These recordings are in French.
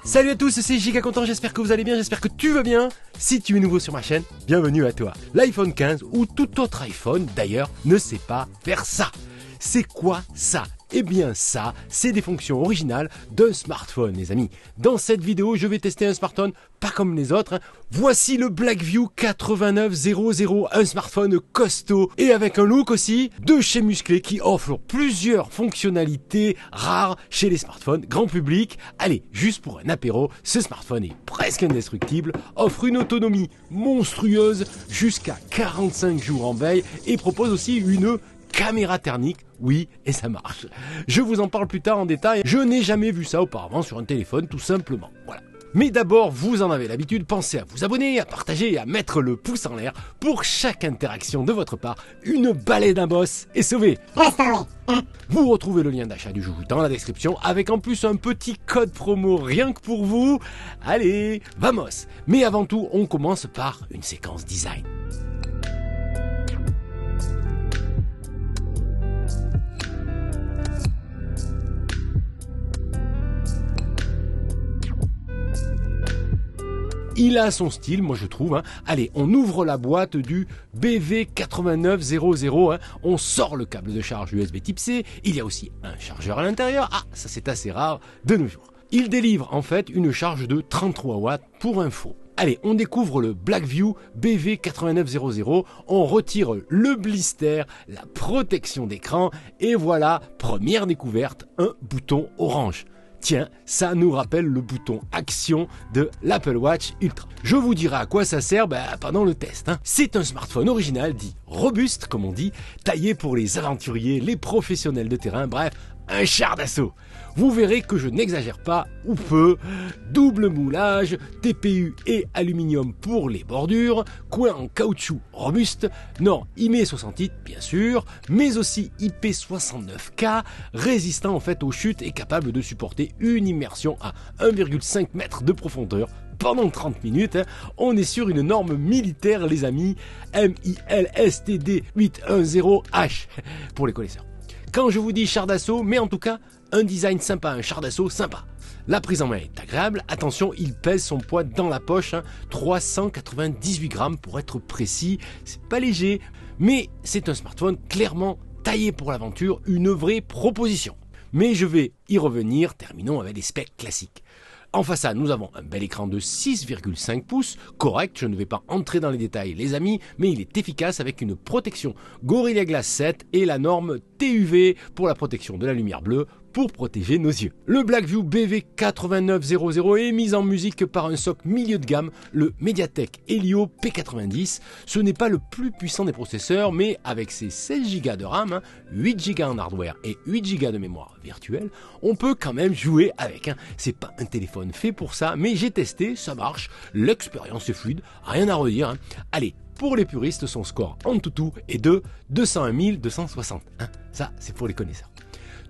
Salut à tous, c'est Giga Content, j'espère que vous allez bien, j'espère que tu vas bien. Si tu es nouveau sur ma chaîne, bienvenue à toi. L'iPhone 15 ou tout autre iPhone d'ailleurs ne sait pas faire ça. C'est quoi ça? Eh bien ça, c'est des fonctions originales d'un smartphone les amis. Dans cette vidéo, je vais tester un smartphone pas comme les autres. Voici le Blackview 8900, un smartphone costaud et avec un look aussi de chez Musclé qui offre plusieurs fonctionnalités rares chez les smartphones grand public. Allez, juste pour un apéro, ce smartphone est presque indestructible, offre une autonomie monstrueuse jusqu'à 45 jours en veille et propose aussi une caméra thermique, oui, et ça marche. Je vous en parle plus tard en détail, je n'ai jamais vu ça auparavant sur un téléphone tout simplement, voilà. Mais d'abord, vous en avez l'habitude, pensez à vous abonner, à partager et à mettre le pouce en l'air. Pour chaque interaction de votre part, une balai d'un boss est sauvée. Vous retrouvez le lien d'achat du joujou dans la description, avec en plus un petit code promo rien que pour vous. Allez, vamos! Mais avant tout, on commence par une séquence design. Il a son style, moi je trouve. Allez, on ouvre la boîte du BV8900. On sort le câble de charge USB Type C. Il y a aussi un chargeur à l'intérieur. Ah, ça c'est assez rare de nos jours. Il délivre en fait une charge de 33 watts pour info. Allez, on découvre le Blackview BV8900. On retire le blister, la protection d'écran. Et voilà, première découverte, un bouton orange. Tiens, ça nous rappelle le bouton action de l'Apple Watch Ultra. Je vous dirai à quoi ça sert pendant le test. C'est un smartphone original dit robuste, comme on dit, taillé pour les aventuriers, les professionnels de terrain, bref, un char d'assaut. Vous verrez que je n'exagère pas ou peu. Double moulage, TPU et aluminium pour les bordures, coin en caoutchouc robuste, norme IP68 bien sûr, mais aussi IP69K, résistant en fait aux chutes et capable de supporter une immersion à 1,5 m de profondeur pendant 30 minutes. On est sur une norme militaire les amis, MILSTD 810H pour les connaisseurs. Quand je vous dis char d'assaut, mais en tout cas, un design sympa, un char d'assaut sympa. La prise en main est agréable, attention, il pèse son poids dans la poche, 398 grammes pour être précis, c'est pas léger, mais c'est un smartphone clairement taillé pour l'aventure, une vraie proposition. Mais je vais y revenir, terminons avec les specs classiques. En façade, nous avons un bel écran de 6,5 pouces, correct, je ne vais pas entrer dans les détails les amis, mais il est efficace avec une protection Gorilla Glass 7 et la norme TUV pour la protection de la lumière bleue pour protéger nos yeux. Le Blackview BV8900 est mis en musique par un socle milieu de gamme, le Mediatek Helio P90. Ce n'est pas le plus puissant des processeurs, mais avec ses 16 Go de RAM, 8 Go en hardware et 8 Go de mémoire virtuelle, on peut quand même jouer avec. C'est pas un téléphone fait pour ça, mais j'ai testé, ça marche, l'expérience est fluide, rien à redire. Allez, pour les puristes, son score en toutou est de 201 260. Ça, c'est pour les connaisseurs.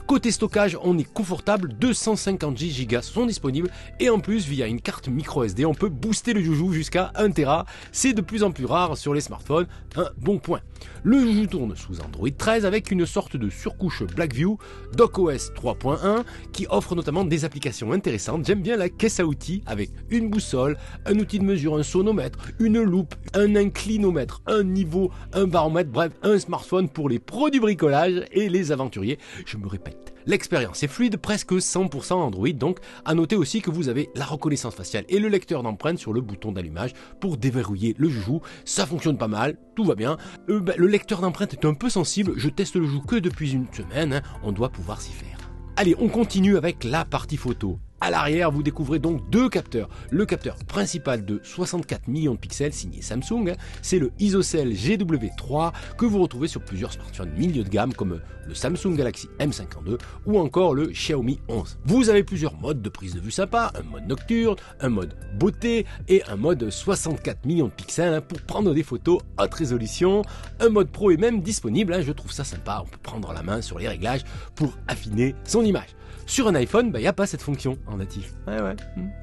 Côté stockage, on est confortable, 250 Go sont disponibles et en plus via une carte micro SD, on peut booster le joujou jusqu'à 1 Tera. C'est de plus en plus rare sur les smartphones, un bon point. Le joujou tourne sous Android 13 avec une sorte de surcouche Blackview docOS 3.1 qui offre notamment des applications intéressantes. J'aime bien la caisse à outils avec une boussole, un outil de mesure, un sonomètre, une loupe, un inclinomètre, un niveau, un baromètre, bref, un smartphone pour les pros du bricolage et les aventuriers. Je me répète. L'expérience est fluide, presque 100% Android, donc à noter aussi que vous avez la reconnaissance faciale et le lecteur d'empreintes sur le bouton d'allumage pour déverrouiller le joujou. Ça fonctionne pas mal, tout va bien. Le lecteur d'empreintes est un peu sensible, je teste le joujou que depuis une semaine, on doit pouvoir s'y faire. Allez, on continue avec la partie photo. À l'arrière, vous découvrez donc deux capteurs. Le capteur principal de 64 millions de pixels signé Samsung, c'est le ISOCELL GW3 que vous retrouvez sur plusieurs smartphones milieu de gamme comme le Samsung Galaxy M52 ou encore le Xiaomi 11. Vous avez plusieurs modes de prise de vue sympa, un mode nocturne, un mode beauté et un mode 64 millions de pixels pour prendre des photos haute résolution. Un mode pro est même disponible, je trouve ça sympa, on peut prendre la main sur les réglages pour affiner son image. Sur un iPhone, il n'y a pas cette fonction en natif.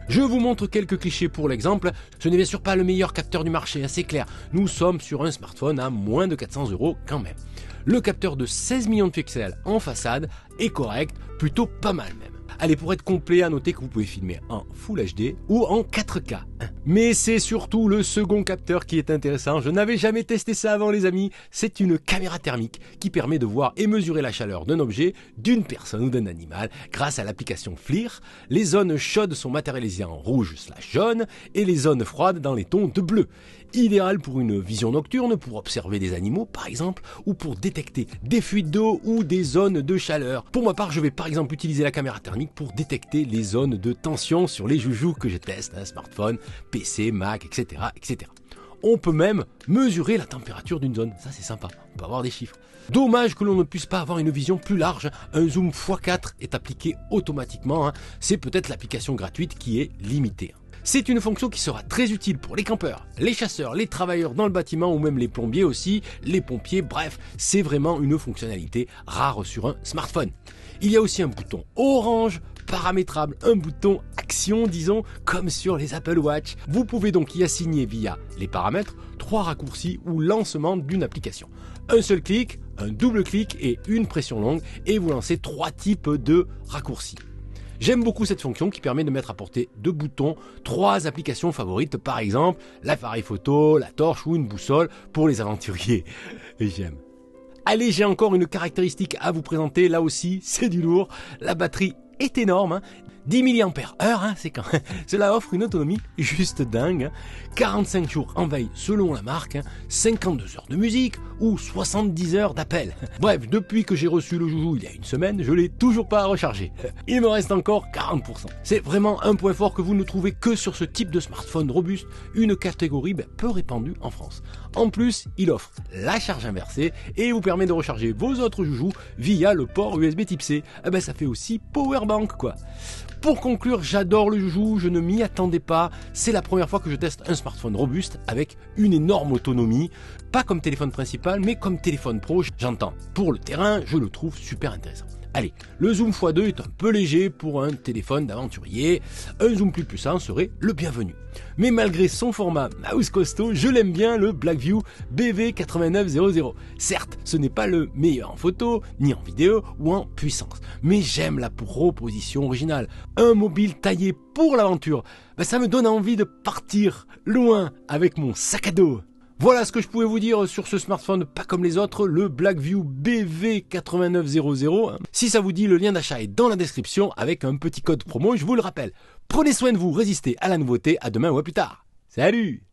Je vous montre quelques clichés pour l'exemple. Ce n'est bien sûr pas le meilleur capteur du marché, c'est clair. Nous sommes sur un smartphone à moins de 400 € quand même. Le capteur de 16 millions de pixels en façade est correct, plutôt pas mal même. Allez, pour être complet, à noter que vous pouvez filmer en Full HD ou en 4K. Mais c'est surtout le second capteur qui est intéressant. Je n'avais jamais testé ça avant les amis. C'est une caméra thermique qui permet de voir et mesurer la chaleur d'un objet, d'une personne ou d'un animal grâce à l'application FLIR. Les zones chaudes sont matérialisées en rouge/jaune et les zones froides dans les tons de bleu. Idéal pour une vision nocturne, pour observer des animaux par exemple, ou pour détecter des fuites d'eau ou des zones de chaleur. Pour ma part, je vais par exemple utiliser la caméra thermique pour détecter les zones de tension sur les joujoux que je teste, smartphone, PC, Mac, etc., etc. On peut même mesurer la température d'une zone, ça c'est sympa, on peut avoir des chiffres. Dommage que l'on ne puisse pas avoir une vision plus large, un zoom x4 est appliqué automatiquement, c'est peut-être l'application gratuite qui est limitée. C'est une fonction qui sera très utile pour les campeurs, les chasseurs, les travailleurs dans le bâtiment ou même les plombiers aussi, les pompiers, bref, c'est vraiment une fonctionnalité rare sur un smartphone. Il y a aussi un bouton orange, paramétrable, un bouton action disons, comme sur les Apple Watch. Vous pouvez donc y assigner via les paramètres 3 raccourcis ou lancement d'une application. Un seul clic, un double clic et une pression longue et vous lancez 3 types de raccourcis. J'aime beaucoup cette fonction qui permet de mettre à portée de boutons 3 applications favorites, par exemple l'appareil photo, la torche ou une boussole pour les aventuriers. J'aime. Allez, j'ai encore une caractéristique à vous présenter, là aussi c'est du lourd, la batterie est énorme, 10 mAh, c'est quand même... Cela offre une autonomie juste dingue, 45 jours en veille selon la marque, 52 heures de musique ou 70 heures d'appel. Bref, depuis que j'ai reçu le joujou il y a une semaine, je l'ai toujours pas rechargé. Il me reste encore 40%. C'est vraiment un point fort que vous ne trouvez que sur ce type de smartphone robuste, une catégorie peu répandue en France. En plus, il offre la charge inversée et vous permet de recharger vos autres joujoux via le port USB type C. Ça fait aussi powerbank quoi. Pour conclure, j'adore le joujou, je ne m'y attendais pas. C'est la première fois que je teste un smartphone robuste avec une énorme autonomie. Pas comme téléphone principal, mais comme téléphone pro, j'entends. Pour le terrain, je le trouve super intéressant. Allez, le zoom x2 est un peu léger pour un téléphone d'aventurier. Un zoom plus puissant serait le bienvenu. Mais malgré son format mouse costaud, je l'aime bien le Blackview BV8900. Certes, ce n'est pas le meilleur en photo, ni en vidéo ou en puissance. Mais j'aime la proposition originale. Un mobile taillé pour l'aventure. Ça me donne envie de partir loin avec mon sac à dos. Voilà ce que je pouvais vous dire sur ce smartphone pas comme les autres, le Blackview BV8900. Si ça vous dit, le lien d'achat est dans la description avec un petit code promo, je vous le rappelle. Prenez soin de vous, résistez à la nouveauté, à demain ou à plus tard. Salut!